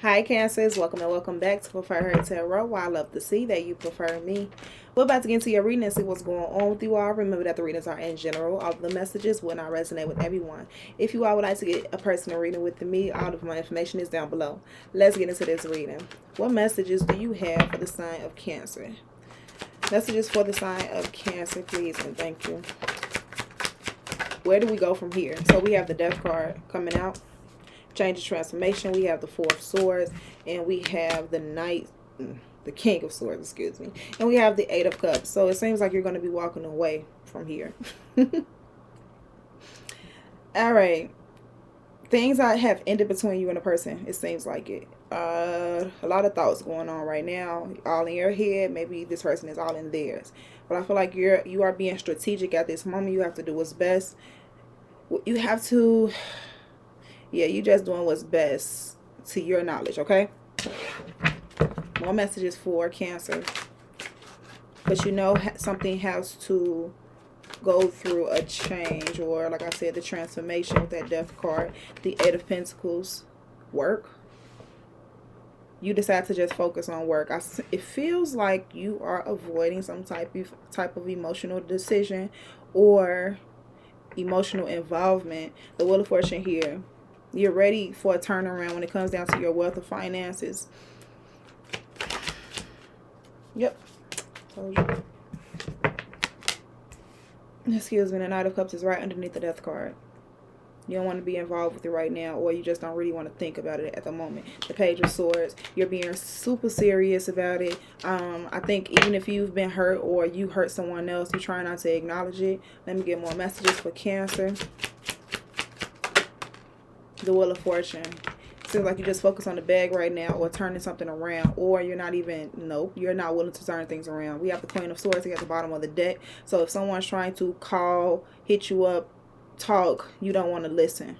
Hi Cancers, welcome and welcome back to Preferher Tarot. Well, I love to see that you prefer me. We're about to get into your reading and see what's going on with you all. Remember that the readings are in general. All of the messages will not resonate with everyone. If you all would like to get a personal reading with me, all of my information is down below. Let's get into this reading. What messages do you have for the sign of Cancer? Messages for the sign of Cancer, please, and thank you. Where do we go from here? So we have the Death card coming out. Change of transformation. We have the Four of Swords, and we have the Knight, the King of Swords, excuse me, and we have the Eight of Cups. So it seems like you're going to be walking away from here. All right, things that have ended between you and a person. It seems like it. A lot of thoughts going on right now, all in your head. Maybe this person is all in theirs, but I feel like you are being strategic at this moment. You have to do what's best. You have to. Yeah, you just doing what's best to your knowledge, okay? More messages for Cancer. But you know something has to go through a change, or like I said, the transformation with that Death card. The Eight of Pentacles. Work. You decide to just focus on work. It feels like you are avoiding some type of emotional decision or emotional involvement. The Wheel of Fortune here. You're ready for a turnaround when it comes down to your wealth of finances. Yep. Excuse me, the Knight of Cups is right underneath the Death card. You don't want to be involved with it right now, or you just don't really want to think about it at the moment. The Page of Swords, you're being super serious about it. I think even if you've been hurt or you hurt someone else, you're trying not to acknowledge it. Let me get more messages for Cancer. The Wheel of Fortune. Seems like you just focus on the bag right now, or turning something around, or you're not even, nope, you're not willing to turn things around. We have the Queen of Swords here at the bottom of the deck. So if someone's trying to call, hit you up, talk, you don't want to listen.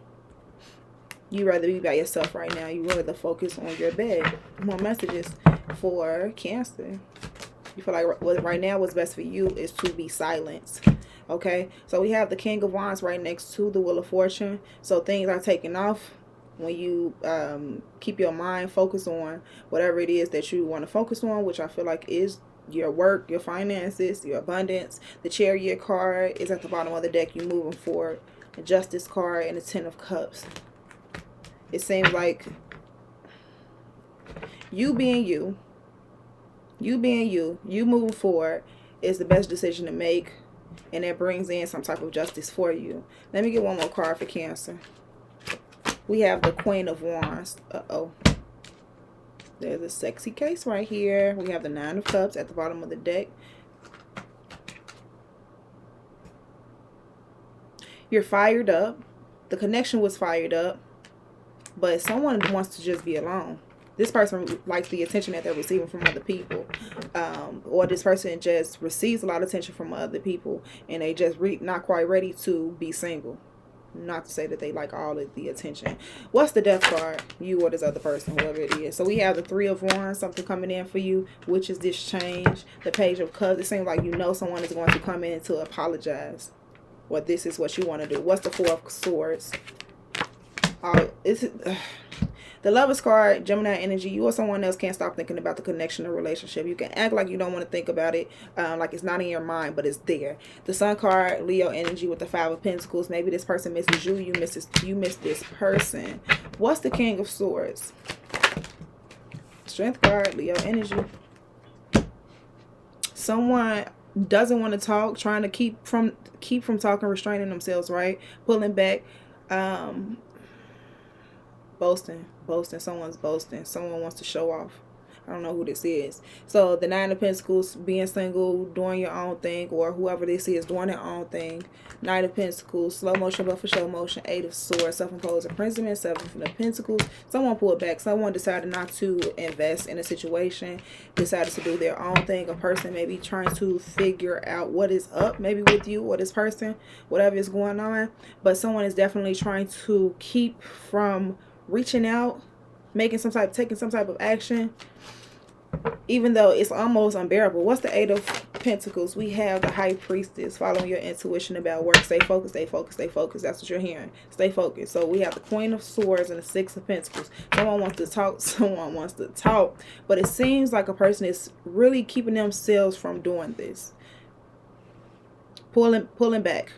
You rather be by yourself right now. You rather focus on your bag. More messages for Cancer. You feel like right now what's best for you is to be silent. Okay, so we have the King of Wands right next to the Wheel of Fortune. So things are taking off when you keep your mind focused on whatever it is that you want to focus on, which I feel like is your work, your finances, your abundance. The Chariot card is at the bottom of the deck. You're moving forward. The Justice card and the Ten of Cups. It seems like you being you moving forward is the best decision to make. And that brings in some type of justice for you. Let me get one more card for Cancer. We have the Queen of Wands. Uh-oh. There's a sexy case right here. We have the Nine of Cups at the bottom of the deck. You're fired up. The connection was fired up. But someone wants to just be alone. This person likes the attention that they're receiving from other people. Or this person just receives a lot of attention from other people. And they just not quite ready to be single. Not to say that they like all of the attention. What's the Death card? You or this other person, whoever it is. So we have the Three of Wands, something coming in for you, which is this change. The Page of Cups. It seems like you know someone is going to come in to apologize. Or this is what you want to do. What's the Four of Swords? The Lovers card, Gemini energy. You or someone else can't stop thinking about the connection or relationship. You can act like you don't want to think about it, like it's not in your mind, but it's there. The Sun card, Leo energy with the Five of Pentacles. Maybe this person misses you. You miss this person. What's the King of Swords? Strength card, Leo energy. Someone doesn't want to talk, trying to keep from talking, restraining themselves, right? Pulling back. Boasting. Someone's boasting. Someone wants to show off. I don't know who this is. So the Nine of Pentacles, being single, doing your own thing, or whoever this is doing their own thing. Knight of Pentacles, slow motion but for show motion. Eight of Swords, self-imposed imprisonment. Seven of Pentacles. Someone pulled back. Someone decided not to invest in a situation. Decided to do their own thing. A person maybe trying to figure out what is up, maybe with you or this person, whatever is going on. But someone is definitely trying to keep from reaching out, taking some type of action, even though it's almost unbearable. What's the Eight of Pentacles, we have the High Priestess. Following your intuition about work. Stay focused, stay focused, stay focused. That's what you're hearing. Stay focused. So we have the Queen of Swords and the Six of Pentacles. Someone wants to talk. Someone wants to talk. But it seems like a person is really keeping themselves from doing this. Pulling back.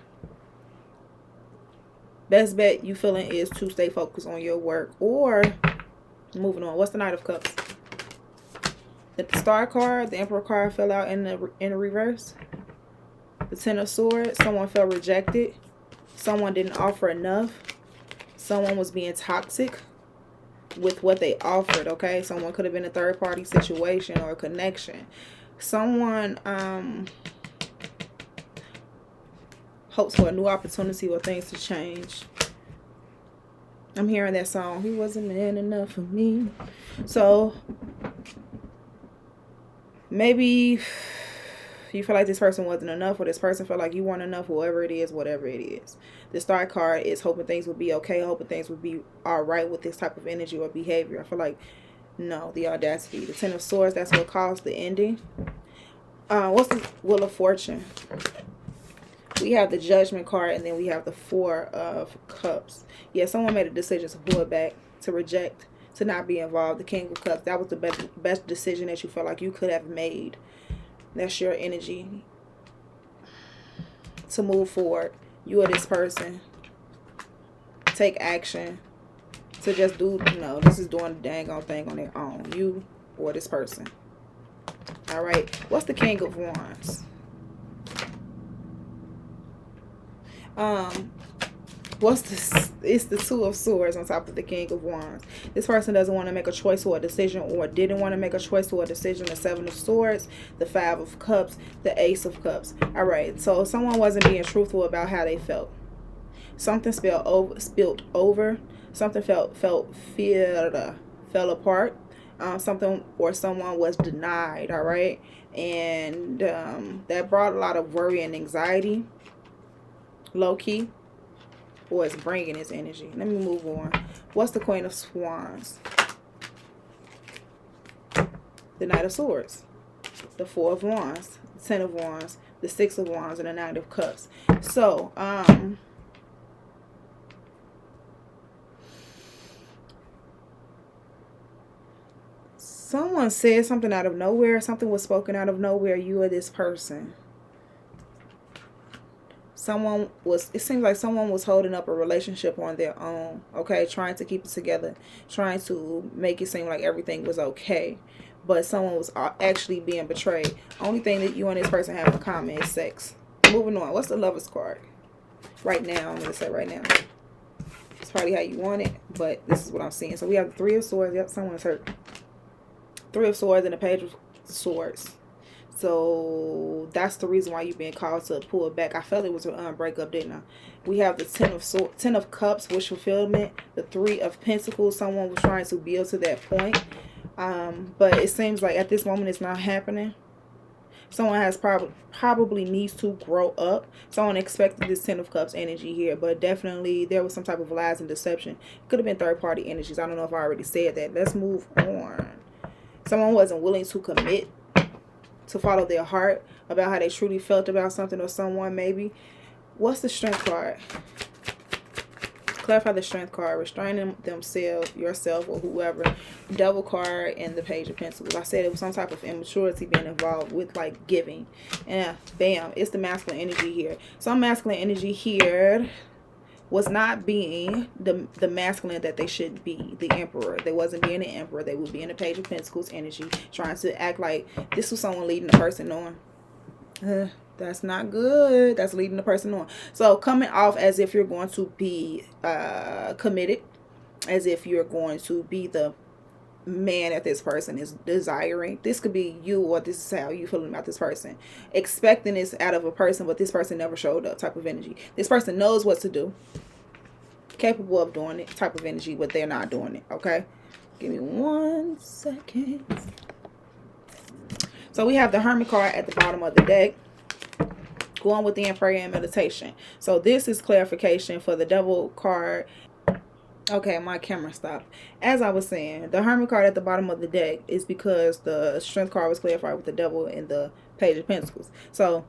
Best bet you feeling is to stay focused on your work or moving on. What's the Knight of Cups? The Star card, the Emperor card fell out in the reverse. The Ten of Swords, someone felt rejected. Someone didn't offer enough. Someone was being toxic with what they offered, okay? Someone could have been a third-party situation or a connection. Someone hopes for a new opportunity or things to change. I'm hearing that song, he wasn't man enough for me. So maybe you feel like this person wasn't enough, or this person felt like you weren't enough, whatever it is. The Star card is hoping things would be okay, hoping things would be all right with this type of energy or behavior. I feel like, no, the audacity. The Ten of Swords, that's what caused the ending. What's the Wheel of Fortune? We have the Judgment card, and then we have the Four of Cups. Yeah, someone made a decision to pull it back, to reject, to not be involved. The King of Cups, that was the best decision that you felt like you could have made. That's your energy to move forward. You or this person. Take action. To just do, this is doing the dang on thing on their own. You or this person. Alright. What's the King of Wands? What's this? It's the Two of Swords on top of the King of Wands. This person doesn't want to make a choice or a decision, or didn't want to make a choice or a decision. The Seven of Swords, the Five of Cups, the Ace of Cups. All right, so someone wasn't being truthful about how they felt. Something spilled over. Something fell apart. Something or someone was denied. All right, and that brought a lot of worry and anxiety. Low key, or it's bringing its energy. Let me move on. What's the Queen of Wands? The Knight of Swords, the Four of Wands, the Ten of Wands, the Six of Wands, and the Knight of Cups. So, someone said something out of nowhere. Something was spoken out of nowhere. You or this person. It seems like someone was holding up a relationship on their own, okay, trying to keep it together, trying to make it seem like everything was okay, but someone was actually being betrayed. Only thing that you and this person have in common is sex. Moving on. What's the Lover's card? Right now, I'm going to say right now. It's probably how you want it, but this is what I'm seeing. So we have the Three of Swords. Yep, someone is hurt. Three of Swords and the Page of Swords. So that's the reason why you're being called to pull back. I felt it was a breakup, didn't I? We have the Ten of Cups, wish fulfillment. The Three of Pentacles, someone was trying to build to that point. But it seems like at this moment it's not happening. Someone has probably needs to grow up. Someone expected this Ten of Cups energy here, but definitely there was some type of lies and deception. Could have been third-party energies. I don't know if I already said that. Let's move on. Someone wasn't willing to commit, to follow their heart about how they truly felt about something or someone, maybe. What's the Strength card? Clarify the Strength card. Restraining themselves, yourself, or whoever. Devil card and the Page of Pentacles. I said it was some type of immaturity being involved with, like, giving. And bam, it's the masculine energy here. Some masculine energy here was not being the masculine that they should be, the Emperor. They wasn't being the Emperor. They would be in the Page of Pentacles energy, trying to act like this was someone leading the person on. That's not good. That's leading the person on. So coming off as if you're going to be committed, as if you're going to be the man that this person is desiring. This could be you, or this is how you feeling about this person. Expecting this out of a person, but this person never showed up type of energy. This person knows what to do, capable of doing it type of energy, but they're not doing it, okay? Give me 1 second. So we have the Hermit card at the bottom of the deck, going with the prayer and meditation. So this is clarification for the Devil card Okay, my camera stopped. As I was saying, the Hermit card at the bottom of the deck is because the Strength card was clarified with the Devil and the Page of Pentacles. So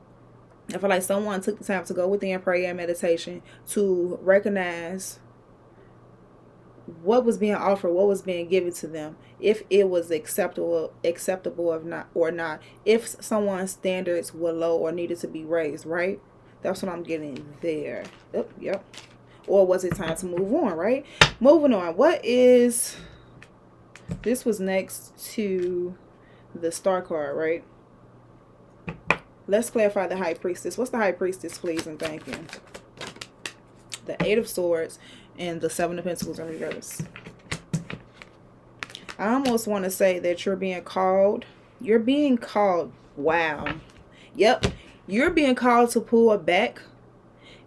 I feel like someone took the time to go within prayer and meditation to recognize what was being offered, what was being given to them, if it was acceptable or not, if someone's standards were low or needed to be raised, right? That's what I'm getting there. Yep. Or was it time to move on, right? Moving on. What is... This was next to the Star card, right? Let's clarify the High Priestess. What's the High Priestess, please, and thank you? The Eight of Swords and the Seven of Pentacles in reverse. I almost want to say that you're being called. You're being called. Wow. Yep. You're being called to pull back.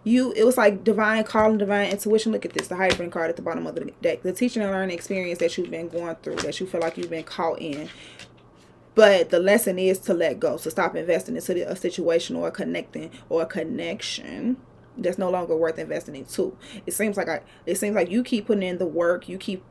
It was like divine calling, divine intuition. Look at this, the Hierophant card at the bottom of the deck. The teaching and learning experience that you've been going through, that you feel like you've been caught in. But the lesson is to let go, to stop investing into a situation or a connection that's no longer worth investing into. It seems like you keep putting in the work, you keep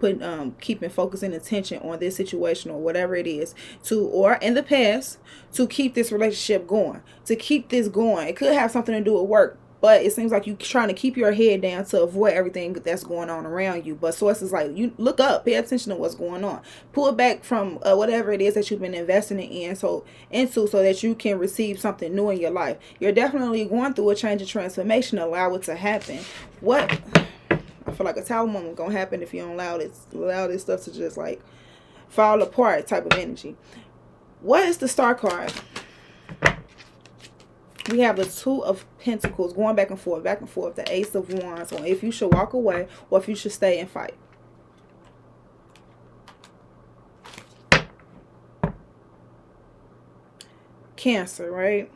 keeping focusing attention on this situation or whatever it is, or in the past, to keep this relationship going, to keep this going. It could have something to do with work, but it seems like you're trying to keep your head down to avoid everything that's going on around you. But sources like, you look up, pay attention to what's going on. Pull back from whatever it is that you've been investing in so that you can receive something new in your life. You're definitely going through a change and transformation. Allow it to happen. What? I feel like a tower moment gonna happen if you don't allow this stuff to just like fall apart type of energy. What is the Star card? We have the Two of Pentacles going back and forth. The Ace of Wands on if you should walk away or if you should stay and fight. Cancer, right?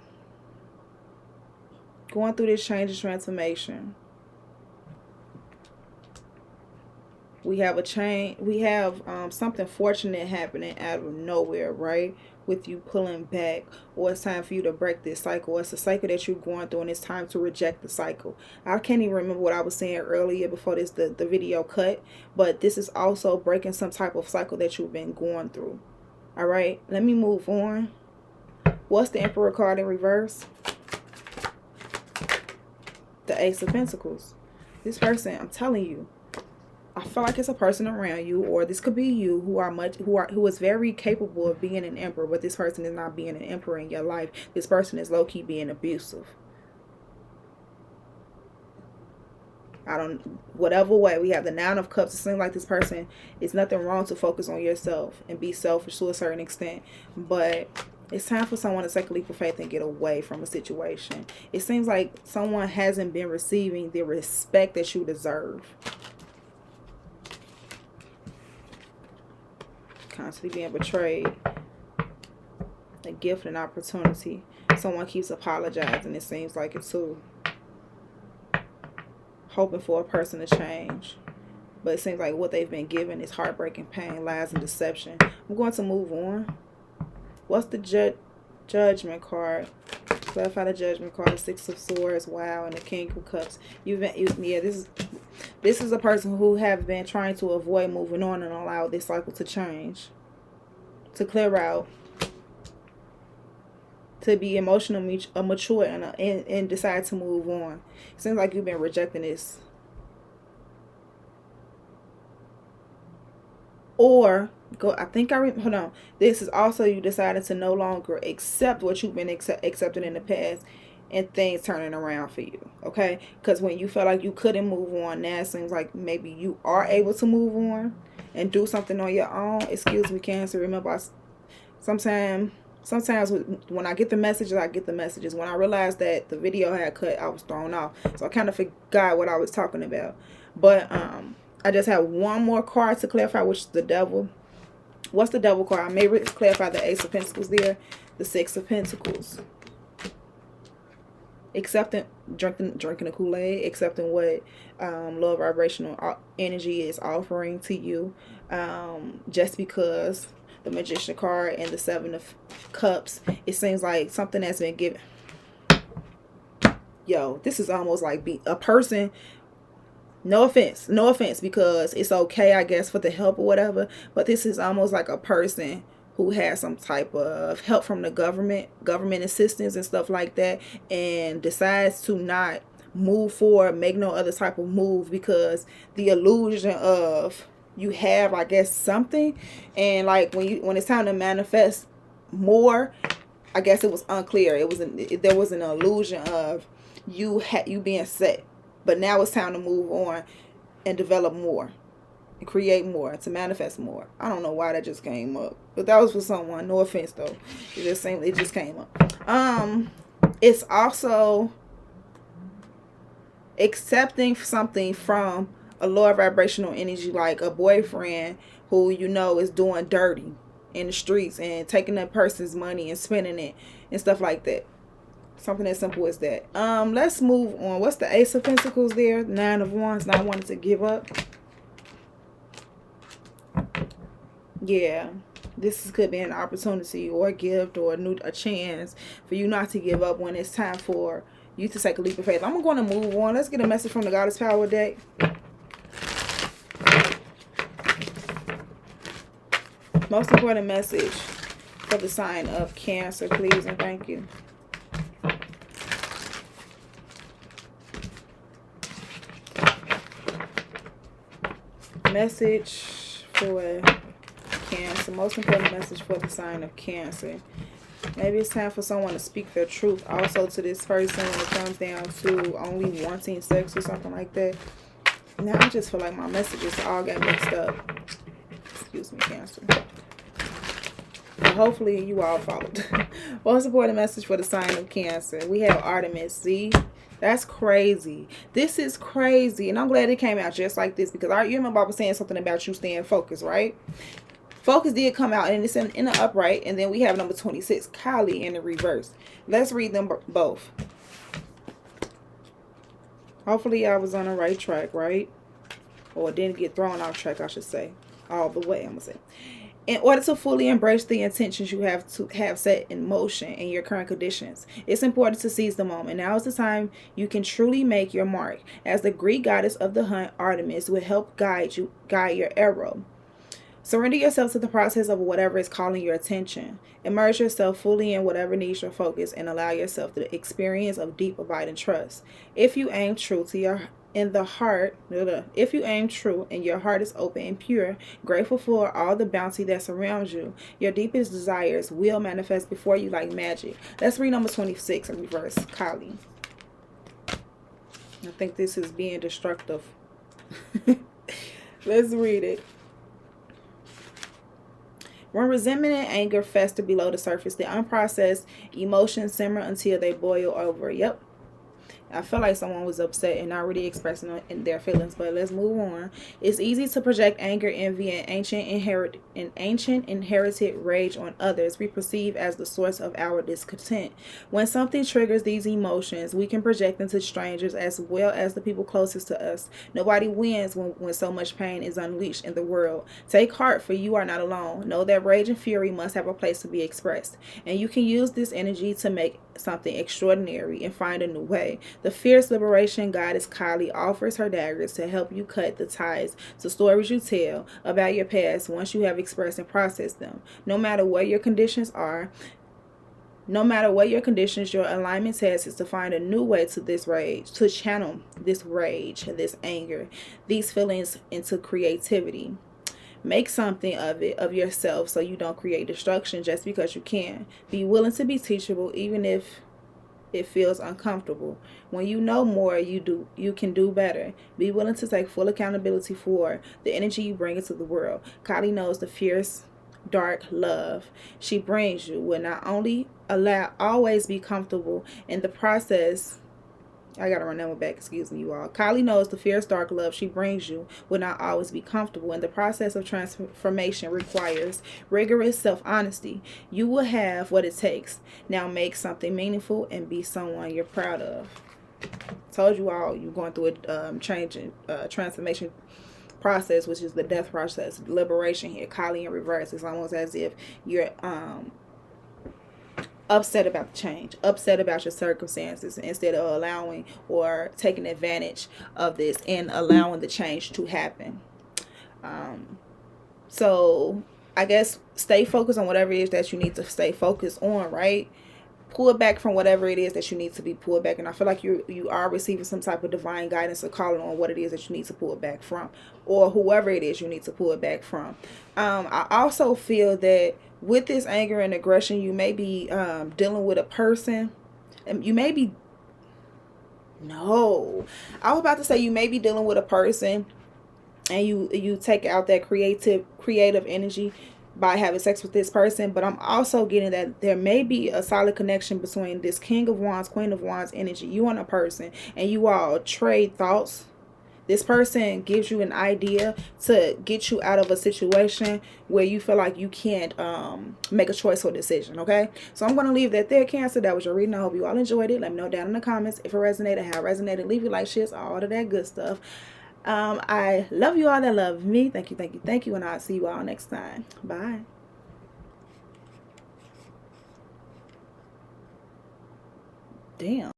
Going through this change and transformation. We have a change. We have something fortunate happening out of nowhere, right? With you pulling back, or it's time for you to break this cycle. It's a cycle that you're going through, and it's time to reject the cycle. I can't even remember what I was saying earlier before the video cut, but this is also breaking some type of cycle that you've been going through. All right, let me move on. What's the Emperor card in reverse? The Ace of Pentacles. This person, I'm telling you, I feel like it's a person around you, or this could be you, who is very capable of being an emperor, but this person is not being an emperor in your life. This person is low-key being abusive. Whatever way. We have the Nine of Cups. It seems like this person, it's nothing wrong to focus on yourself and be selfish to a certain extent, but it's time for someone to take a leap of faith and get away from a situation. It seems like someone hasn't been receiving the respect that you deserve. Constantly being betrayed. A gift and opportunity. Someone keeps apologizing. It seems like it too. Hoping for a person to change. But it seems like what they've been given is heartbreaking pain, lies, and deception. I'm going to move on. What's the Judgment card? Clarify the Judgment card. The Six of Swords. Wow. And the King of Cups. This is a person who have been trying to avoid moving on and allow this cycle to change, to clear out, to be emotionally mature and decide to move on. It seems like you've been rejecting this. Or hold on. This is also you decided to no longer accept what you've been accepting in the past, and things turning around for you, okay? Because when you felt like you couldn't move on, now it seems like maybe you are able to move on and do something on your own. Excuse me, Cancer. Remember, sometimes when I get the messages, I get the messages. When I realized that the video had cut, I was thrown off. So I kind of forgot what I was talking about. But I just have one more card to clarify, which is the Devil. What's the Devil card? I may clarify the Ace of Pentacles there. The Six of Pentacles. Accepting, drinking a Kool-Aid, accepting what low vibrational energy is offering to you, just because. The Magician card and the Seven of Cups, it seems like something that's been given. Yo, this is almost like a person No offense, no offense, because it's okay, I guess, for the help or whatever. But this is almost like a person who has some type of help from the government assistance and stuff like that, and decides to not move forward, make no other type of move because the illusion of you have, I guess, something, and like when it's time to manifest more, I guess it was unclear. There was an illusion of you being set, but now it's time to move on and develop more, and create more, to manifest more. I don't know why that just came up, but that was for someone. No offense though. It just came up. It's also accepting something from a lower vibrational energy, like a boyfriend who is doing dirty in the streets and taking that person's money and spending it and stuff like that. Something as simple as that. Let's move on. What's the Ace of Pentacles there? 9 of Wands, not wanting to give up. Yeah, this could be an opportunity or a gift or a chance for you not to give up when it's time for you to take a leap of faith. I'm going to move on. Let's get a message from the Goddess Power deck. Most important message for the sign of Cancer, please and thank you. Message for Cancer. Most important message for the sign of Cancer. Maybe it's time for someone to speak their truth also to this person when it comes down to only wanting sex or something like that. Now I just feel like my messages all got mixed up. Excuse me, Cancer. But hopefully you all followed. Most important message for the sign of Cancer. We have Artemis. See? That's crazy. This is crazy. And I'm glad it came out just like this, because you remember I was saying something about you staying focused, right? Focus did come out, and it's in the upright. And then we have number 26, Kali, in the reverse. Let's read them both. Hopefully I was on the right track, right? Or didn't get thrown off track, I should say. All the way, I'm going to say. In order to fully embrace the intentions you have set in motion in your current conditions, it's important to seize the moment. Now is the time you can truly make your mark, as the Greek goddess of the hunt, Artemis, will help guide your arrow. Surrender yourself to the process of whatever is calling your attention. Immerse yourself fully in whatever needs your focus, and allow yourself the experience of deep, abiding trust. If you aim true and your heart is open and pure, grateful for all the bounty that surrounds you, your deepest desires will manifest before you like magic. Let's read number 26 in reverse, Kali. I think this is being destructive. Let's read it. When resentment and anger fester below the surface, the unprocessed emotions simmer until they boil over. Yep. I feel like someone was upset and not really expressing their feelings, but let's move on. It's easy to project anger, envy, and ancient inherited rage on others we perceive as the source of our discontent. When something triggers these emotions, we can project them to strangers as well as the people closest to us. Nobody wins when so much pain is unleashed in the world. Take heart, for you are not alone. Know that rage and fury must have a place to be expressed, and you can use this energy to make something extraordinary and find a new way. The fierce liberation goddess Kali offers her daggers to help you cut the ties to stories you tell about your past once you have expressed and processed them. No matter what your conditions, your alignment task is to find a new way to channel this rage, this anger, these feelings into creativity. Make something of yourself so you don't create destruction just because you can. Be willing to be teachable even if it feels uncomfortable. When you know more, you can do better. Be willing to take full accountability for the energy you bring into the world. Kali knows the fierce, dark love she brings you will not only always be comfortable in the process. I gotta run that one back, excuse me, you all. Kali knows the fierce, dark love she brings you will not always be comfortable, and the process of transformation requires rigorous self-honesty. You will have what it takes. Now make something meaningful and be someone you're proud of. Told you all, you're going through a transformation process, which is the death process, liberation here. Kali in reverse. It's almost as if you're upset about the change, upset about your circumstances, instead of allowing or taking advantage of this and allowing the change to happen. So I guess stay focused on whatever it is that you need to stay focused on, right? Pull it back from whatever it is that you need to be pulled back. And I feel like you are receiving some type of divine guidance or calling on what it is that you need to pull it back from, or whoever it is you need to pull it back from. I also feel that with this anger and aggression, you may be dealing with a person, and you may be, no, I was about to say you may be dealing with a person, and you take out that creative energy by having sex with this person. But I'm also getting that there may be a solid connection between this King of Wands, Queen of Wands energy, you and a person, and you all trade thoughts. This person gives you an idea to get you out of a situation where you feel like you can't make a choice or decision, okay? So I'm going to leave that there, Cancer. That was your reading. I hope you all enjoyed it. Let me know down in the comments if it resonated, how it resonated. Leave your like, shares, all of that good stuff. I love you all that love me. Thank you, thank you, thank you. And I'll see you all next time. Bye. Damn.